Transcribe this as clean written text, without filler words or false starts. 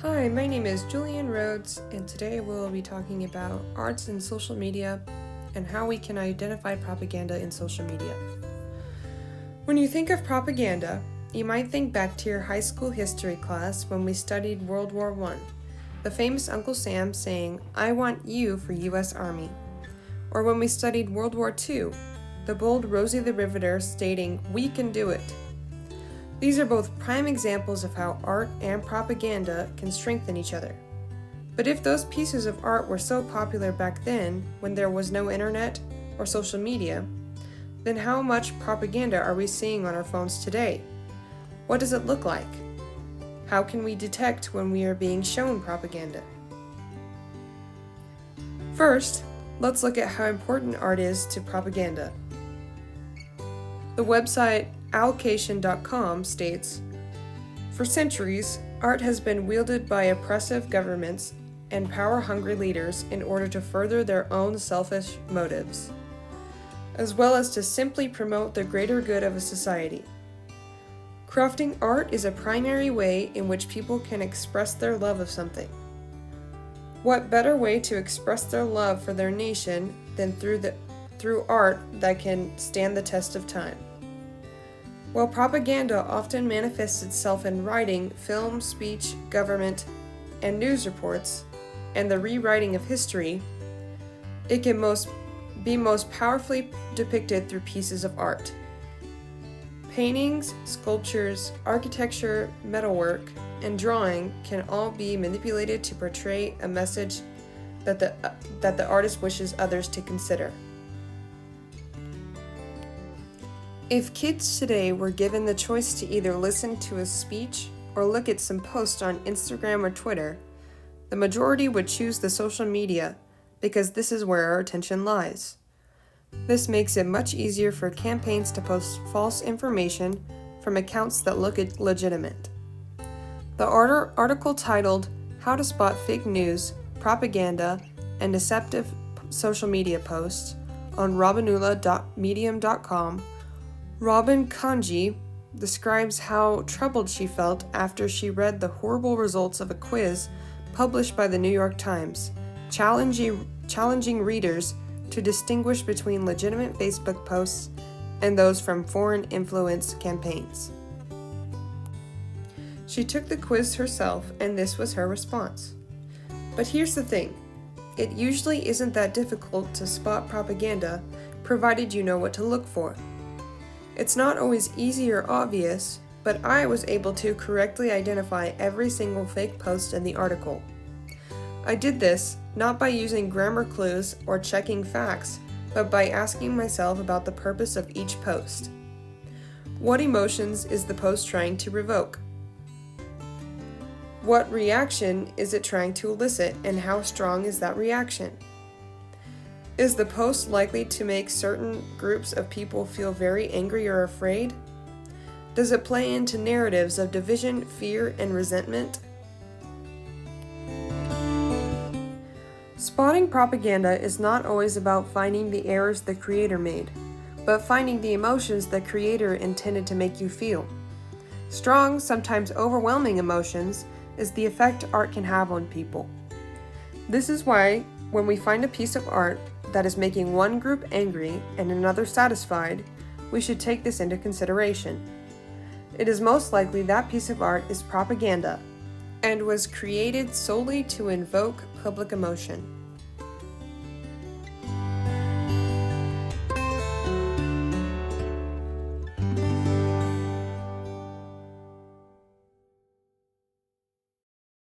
Hi, my name is Julian Rhodes, and today we'll be talking about arts and social media and how we can identify propaganda in social media. When you think of propaganda, you might think back to your high school history class when we studied World War I, the famous Uncle Sam saying, "I want you for U.S. Army," or when we studied World War II, the bold Rosie the Riveter stating, "We can do it." These are both prime examples of how art and propaganda can strengthen each other. But if those pieces of art were so popular back then, when there was no internet or social media, then how much propaganda are we seeing on our phones today? What does it look like? How can we detect when we are being shown propaganda? First, let's look at how important art is to propaganda. The website allocation.com states, "For centuries, art has been wielded by oppressive governments and power-hungry leaders in order to further their own selfish motives, as well as to simply promote the greater good of a society. Crafting art is a primary way in which people can express their love of something. What better way to express their love for their nation than through art that can stand the test of time? While propaganda often manifests itself in writing, film, speech, government, and news reports, and the rewriting of history, it can be most powerfully depicted through pieces of art. Paintings, sculptures, architecture, metalwork, and drawing can all be manipulated to portray a message that the artist wishes others to consider. If kids today were given the choice to either listen to a speech or look at some posts on Instagram or Twitter, the majority would choose the social media because this is where our attention lies. This makes it much easier for campaigns to post false information from accounts that look legitimate. The article titled "How to Spot Fake News, Propaganda, and Deceptive Social Media Posts" on robinula.medium.com, Robin Kanji describes how troubled she felt after she read the horrible results of a quiz published by the New York Times, challenging readers to distinguish between legitimate Facebook posts and those from foreign influence campaigns. She took the quiz herself, and this was her response. But here's the thing, it usually isn't that difficult to spot propaganda, provided you know what to look for. It's not always easy or obvious, but I was able to correctly identify every single fake post in the article. I did this not by using grammar clues or checking facts, but by asking myself about the purpose of each post. What emotions is the post trying to evoke? What reaction is it trying to elicit, and how strong is that reaction? Is the post likely to make certain groups of people feel very angry or afraid? Does it play into narratives of division, fear, and resentment? Spotting propaganda is not always about finding the errors the creator made, but finding the emotions the creator intended to make you feel. Strong, sometimes overwhelming emotions is the effect art can have on people. This is why, when we find a piece of art that is making one group angry and another satisfied, we should take this into consideration. It is most likely that piece of art is propaganda and was created solely to invoke public emotion.